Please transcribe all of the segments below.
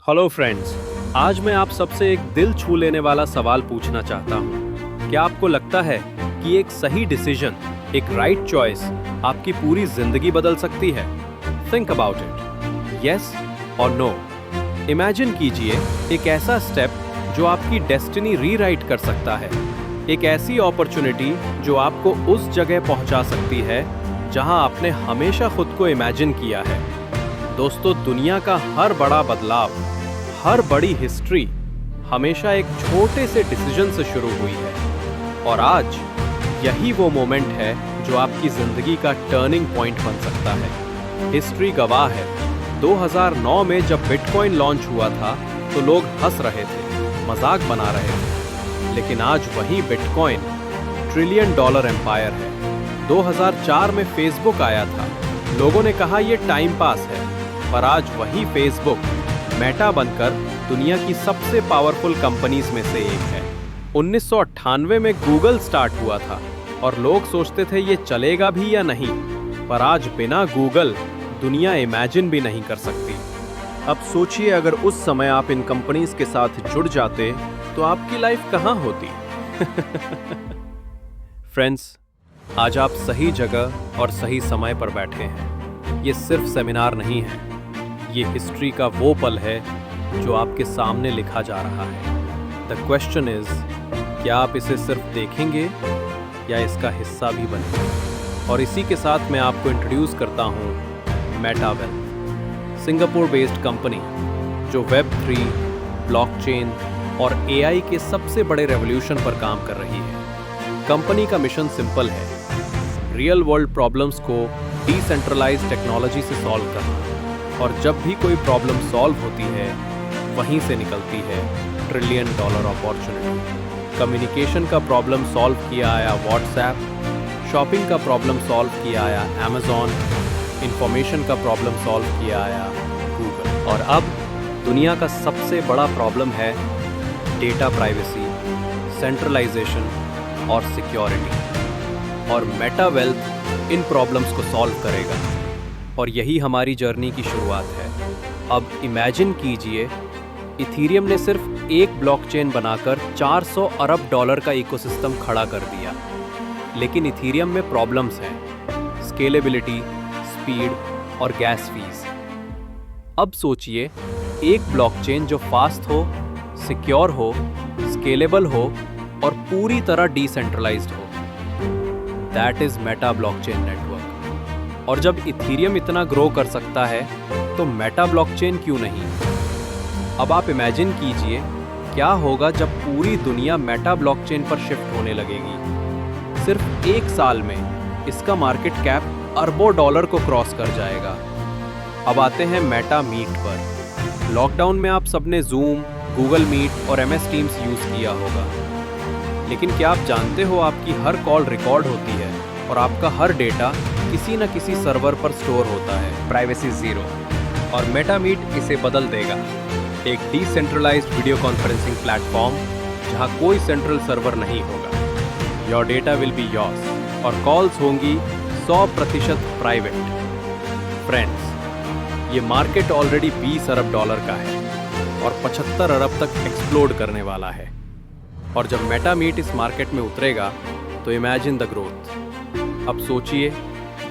Hello friends. आज मैं आप सबसे एक दिल छू लेने वाला सवाल पूछना चाहता हूँ। क्या आपको लगता है कि एक सही डिसीजन, एक राइट चॉइस आपकी पूरी जिंदगी बदल सकती है? थिंक अबाउट इट, यस और नो। इमेजिन कीजिए एक ऐसा स्टेप जो आपकी डेस्टिनी रीराइट कर सकता है, एक ऐसी अपॉर्चुनिटी जो आपको उस जगह पहुंचा सकती है जहां आपने हमेशा खुद को इमेजिन किया है। दोस्तों, दुनिया का हर बड़ा बदलाव, हर बड़ी हिस्ट्री हमेशा एक छोटे से डिसीजन से शुरू हुई है, और आज यही वो मोमेंट है जो आपकी जिंदगी का टर्निंग पॉइंट बन सकता है। हिस्ट्री गवाह है, 2009 में जब बिटकॉइन लॉन्च हुआ था तो लोग हंस रहे थे, मजाक बना रहे थे, लेकिन आज वही बिटकॉइन ट्रिलियन डॉलर एम्पायर है। 2004 में फेसबुक आया था, लोगों ने कहा ये टाइम पास है, पर आज वही फेसबुक मेटा बनकर दुनिया की सबसे पावरफुल कंपनीज में से एक है। 1998 में गूगल स्टार्ट हुआ था और लोग सोचते थे ये चलेगा भी या नहीं, पर आज बिना गूगल दुनिया इमेजिन भी नहीं कर सकती। अब सोचिए, अगर उस समय आप इन कंपनीज के साथ जुड़ जाते तो आपकी लाइफ कहाँ होती? फ्रेंड्स, आज आप सही जगह और सही समय पर बैठे हैं। ये सिर्फ सेमिनार नहीं है, ये हिस्ट्री का वो पल है जो आपके सामने लिखा जा रहा है। द क्वेश्चन इज, क्या आप इसे सिर्फ देखेंगे या इसका हिस्सा भी बनेंगे? और इसी के साथ मैं आपको इंट्रोड्यूस करता हूँ मेटावेल्थ, सिंगापुर बेस्ड कंपनी जो Web3, ब्लॉकचेन और AI के सबसे बड़े रेवोल्यूशन पर काम कर रही है। कंपनी का मिशन सिंपल है, रियल वर्ल्ड प्रॉब्लम्स को डिसेंट्रलाइज्ड टेक्नोलॉजी से सॉल्व करना, और जब भी कोई प्रॉब्लम सॉल्व होती है वहीं से निकलती है ट्रिलियन डॉलर अपॉर्चुनिटी। कम्युनिकेशन का प्रॉब्लम सॉल्व किया आया व्हाट्सएप, शॉपिंग का प्रॉब्लम सॉल्व किया आया अमेज़ॉन, इंफॉर्मेशन का प्रॉब्लम सॉल्व किया आया गूगल, और अब दुनिया का सबसे बड़ा प्रॉब्लम है डेटा प्राइवेसी, सेंट्रलाइजेशन और सिक्योरिटी। और मेटावेल्थ इन प्रॉब्लम्स को सॉल्व करेगा, और यही हमारी जर्नी की शुरुआत है। अब इमेजिन कीजिए, इथीरियम ने सिर्फ एक ब्लॉकचेन बनाकर 400 अरब डॉलर का इकोसिस्टम खड़ा कर दिया, लेकिन इथीरियम में प्रॉब्लम्स हैं, स्केलेबिलिटी, स्पीड और गैस फीस। अब सोचिए, एक ब्लॉकचेन जो फास्ट हो, सिक्योर हो, स्केलेबल हो और पूरी तरह डिसेंट्रलाइज्ड हो। That is Meta blockchain network. और जब इथीरियम इतना ग्रो कर सकता है तो मेटा ब्लॉकचेन क्यों नहीं? अब आप इमेजिन कीजिए, क्या होगा जब पूरी दुनिया मेटा ब्लॉकचेन पर शिफ्ट होने लगेगी। सिर्फ एक साल में इसका मार्केट कैप अरबों डॉलर को क्रॉस कर जाएगा। अब आते हैं मेटा मीट पर। लॉकडाउन में आप सबने जूम, गूगल मीट और MS टीम्स यूज किया होगा, लेकिन क्या आप जानते हो आपकी हर कॉल रिकॉर्ड होती है और आपका हर डेटा किसी न किसी सर्वर पर स्टोर होता है। Privacy zero. और मेटामीट इसे बदल देगा, एक डिसेंट्रलाइज्ड वीडियो कॉन्फ्रेंसिंग प्लेटफॉर्म जहां कोई सेंट्रल सर्वर नहीं होगा। Your data will be yours और कॉल्स होंगी 100% प्राइवेट। फ्रेंड्स, ये मार्केट ऑलरेडी 20 अरब डॉलर का है और 75 अरब तक एक्सप्लोड करने वाला है। और जब मेटामीट इस मार्केट में उतरेगा तो इमेजिन द ग्रोथ। अब सोचिए,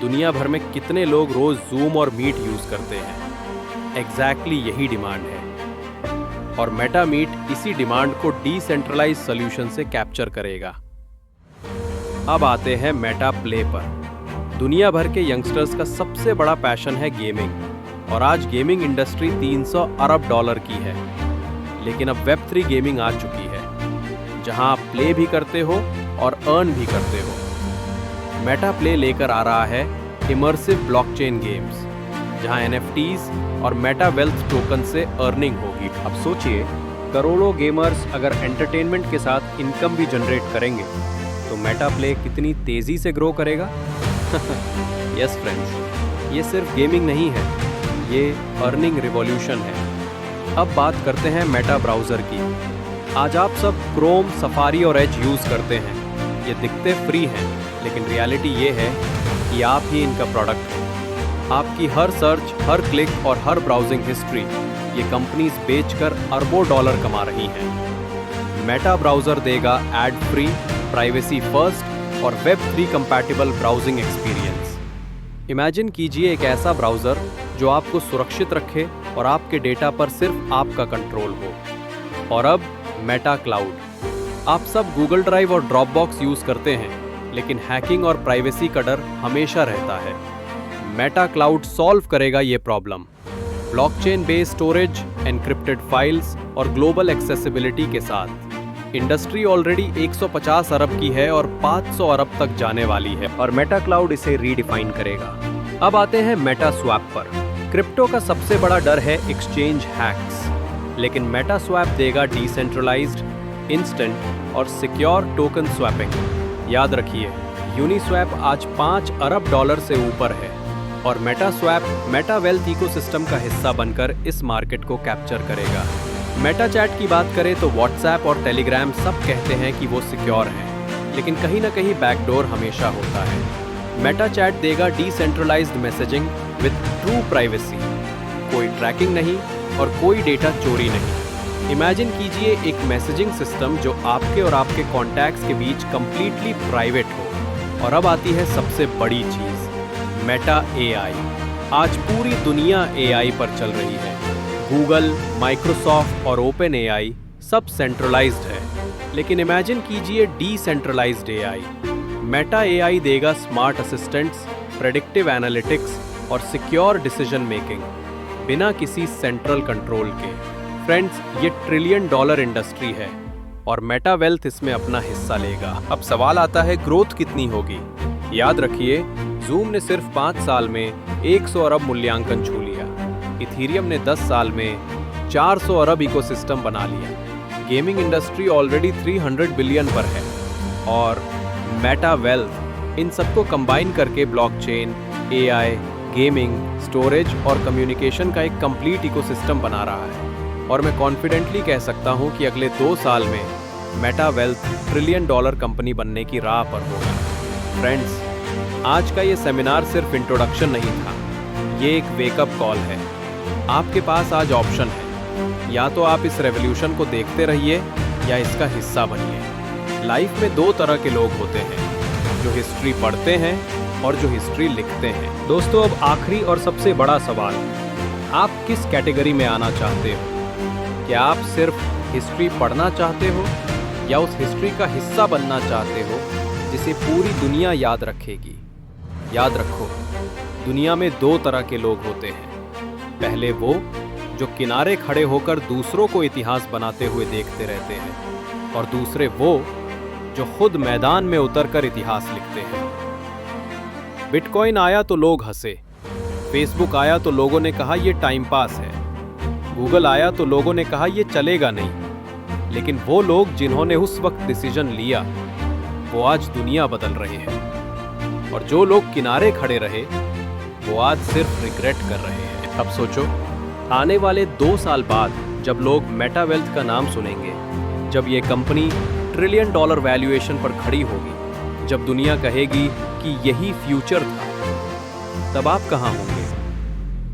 दुनिया भर में कितने लोग रोज जूम और मीट यूज करते हैं। एग्जैक्टली यही डिमांड है, और मेटामीट इसी डिमांड को डिसेंट्रलाइज सॉल्यूशन से कैप्चर करेगा। अब आते हैं मेटा प्ले पर। दुनिया भर के यंगस्टर्स का सबसे बड़ा पैशन है गेमिंग, और आज गेमिंग इंडस्ट्री 300 अरब डॉलर की है। लेकिन अब Web3 गेमिंग आ चुकी है, जहां आप प्ले भी करते हो और अर्न भी करते हो। मेटा प्ले लेकर आ रहा है इमर्सिव ब्लॉकचेन गेम्स, जहां NFTs और मेटावेल्थ टोकन से अर्निंग होगी। अब सोचिए, करोड़ों गेमर्स अगर एंटरटेनमेंट के साथ इनकम भी जनरेट करेंगे तो मेटा प्ले कितनी तेजी से ग्रो करेगा। यस फ्रेंड्स, ये सिर्फ गेमिंग नहीं है, ये अर्निंग रिवॉल्यूशन है। अब बात करते हैं मेटा ब्राउज़र की। आज आप सब क्रोम, सफारी और एज यूज़ करते हैं। ये दिखते फ्री हैं, लेकिन रियलिटी ये है कि आप ही इनका प्रोडक्ट हो। आपकी हर सर्च, हर क्लिक और हर ब्राउजिंग हिस्ट्री ये कंपनीज बेचकर अरबों डॉलर कमा रही हैं। मेटा ब्राउजर देगा एड फ्री, प्राइवेसी फर्स्ट और web 3 compatible browsing experience. Imagine कीजिए एक ऐसा ब्राउजर जो आपको सुरक्षित रखे और आपके डेटा पर सिर्फ आपका कंट्रोल हो। और अब मेटा क्लाउड। आप सब गूगल ड्राइव और ड्रॉपबॉक्स यूज करते हैं, लेकिन हैकिंग और प्राइवेसी का डर हमेशा रहता है। मेटा क्लाउड सॉल्व करेगा ये problem. Blockchain based storage, encrypted files और ग्लोबल एक्सेसिबिलिटी के साथ। इंडस्ट्री ऑलरेडी 150 अरब की है और 500 अरब तक जाने वाली है, और मेटा क्लाउड इसे रीडिफाइन करेगा। अब आते हैं मेटा स्वैप पर। क्रिप्टो का सबसे बड़ा डर है एक्सचेंज हैक्स, लेकिन मेटा स्वैप देगा डिसेंट्रलाइज्ड, इंस्टेंट और सिक्योर टोकन स्वैपिंग। याद रखिए, यूनिस्वैप आज 5 अरब डॉलर से ऊपर है, और Meta swap Meta wealth ecosystem का हिस्सा बनकर इस मार्केट को कैप्चर करेगा। मेटा चैट की बात करें तो व्हाट्सएप और टेलीग्राम सब कहते हैं कि वो सिक्योर हैं, लेकिन कहीं ना कहीं बैकडोर हमेशा होता है। मेटा चैट देगा decentralised messaging with true privacy, कोई ट्रैकिंग नहीं और कोई डेटा चोरी नहीं। इमेजिन कीजिए एक मैसेजिंग सिस्टम जो आपके और आपके कॉन्टैक्ट्स के बीच कंप्लीटली प्राइवेट हो। और अब आती है सबसे बड़ी चीज, मेटा एआई। आज पूरी दुनिया एआई पर चल रही है। गूगल, माइक्रोसॉफ्ट और ओपन एआई सब सेंट्रलाइज्ड है, लेकिन इमेजिन कीजिए डिसेंट्रलाइज्ड एआई। मेटा एआई देगा स्मार्ट असिस्टेंट्स, प्रेडिक्टिव एनालिटिक्स और सिक्योर डिसीजन मेकिंग, बिना किसी सेंट्रल कंट्रोल के। फ्रेंड्स, ये $1 ट्रिलियन इंडस्ट्री है और मेटा वेल्थ इसमें अपना हिस्सा लेगा। अब सवाल आता है, ग्रोथ कितनी होगी? याद रखिए, जूम ने सिर्फ 5 साल में 100 अरब मूल्यांकन छू लिया। इथीरियम ने 10 साल में 400 अरब इकोसिस्टम बना लिया। गेमिंग इंडस्ट्री ऑलरेडी 300 बिलियन पर है, और मेटा वेल्थ इन सबको कंबाइन करके ब्लॉकचेन, एआई, गेमिंग, स्टोरेज और कम्युनिकेशन का एक कंप्लीट इकोसिस्टम बना रहा है। और मैं कॉन्फिडेंटली कह सकता हूं कि अगले 2 साल में मेटा वेल्थ $1 ट्रिलियन कंपनी बनने की राह पर होगा। फ्रेंड्स, आज का ये सेमिनार सिर्फ इंट्रोडक्शन नहीं था, ये एक वेकअप कॉल है। आपके पास आज ऑप्शन है, या तो आप इस रेवोल्यूशन को देखते रहिए या इसका हिस्सा बनिए। लाइफ में 2 तरह के लोग होते हैं, जो हिस्ट्री पढ़ते हैं और जो हिस्ट्री लिखते हैं। दोस्तों, अब आखिरी और सबसे बड़ा सवाल, आप किस कैटेगरी में आना चाहते हो? क्या आप सिर्फ हिस्ट्री पढ़ना चाहते हो, या उस हिस्ट्री का हिस्सा बनना चाहते हो जिसे पूरी दुनिया याद रखेगी? याद रखो, दुनिया में 2 तरह के लोग होते हैं। पहले वो जो किनारे खड़े होकर दूसरों को इतिहास बनाते हुए देखते रहते हैं, और दूसरे वो जो खुद मैदान में उतरकर इतिहास लिखते हैं। बिटकॉइन आया तो लोग हंसे, फेसबुक आया तो लोगों ने कहा ये टाइम पास है, गूगल आया तो लोगों ने कहा ये चलेगा नहीं। लेकिन वो लोग जिन्होंने उस वक्त डिसीजन लिया, वो आज दुनिया बदल रहे हैं, और जो लोग किनारे खड़े रहे, वो आज सिर्फ रिग्रेट कर रहे हैं। अब सोचो, आने वाले 2 साल बाद जब लोग मेटा वेल्थ का नाम सुनेंगे, जब ये कंपनी $1 ट्रिलियन वैल्यूएशन पर खड़ी होगी, जब दुनिया कहेगी कि यही फ्यूचर था, तब आप कहाँ होंगे?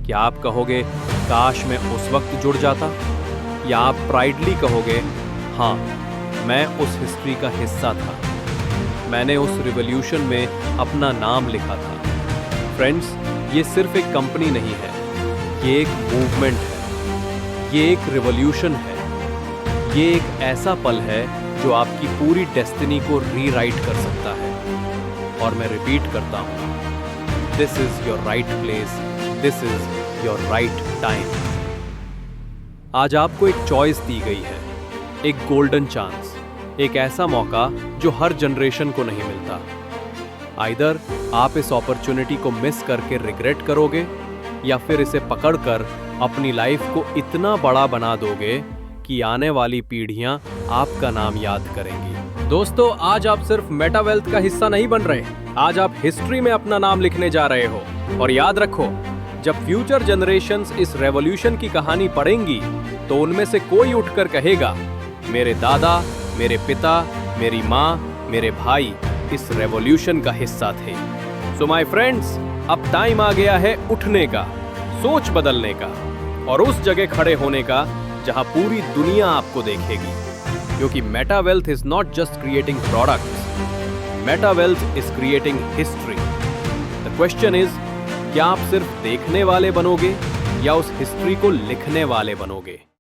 क्या आप कहोगे काश मैं उस वक्त जुड़ जाता, या आप प्राइडली कहोगे हाँ, मैं उस हिस्ट्री का हिस्सा था, मैंने उस रिवॉल्यूशन में अपना नाम लिखा था? फ्रेंड्स, ये सिर्फ एक कंपनी नहीं है, ये एक मूवमेंट है, ये एक रिवॉल्यूशन है, ये एक ऐसा पल है जो आपकी पूरी डेस्टिनी को रीराइट कर सकता है। और मैं रिपीट करता हूँ, this is your right place, this is your right time. आज आपको एक चॉइस दी गई है, एक गोल्डन चांस, एक ऐसा मौका जो हर जनरेशन को नहीं मिलता। आइदर आप इस अपॉर्चुनिटी को मिस करके रिग्रेट करोगे, या फिर इसे पकड़कर अपनी लाइफ को इतना बड़ा बना दोगे कि आने वाली पीढ़ियां आपका नाम याद करेंगी। दोस्तों, आज आप सिर्फ मेटा वेल्थ का हिस्सा नहीं बन रहे, आज आप हिस्ट्री में अपना नाम लिखने जा रहे हो। और याद रखो, जब फ्यूचर जनरेशंस इस रेवोल्यूशन की कहानी पढ़ेंगी, तो उनमें से कोई उठकर कहेगा, मेरे दादा, मेरे पिता, मेरी माँ, मेरे भाई इस रेवोल्यूशन का हिस्सा थे। सो माय फ्रेंड्स, अब टाइम आ गया है उठने का, सोच बदलने का, और उस जगह खड़े होने का जहां पूरी दुनिया आपको देखेगी, क्योंकि Meta wealth is not just creating products, Meta wealth is creating history. The question is, क्या आप सिर्फ देखने वाले बनोगे या उस हिस्ट्री को लिखने वाले बनोगे?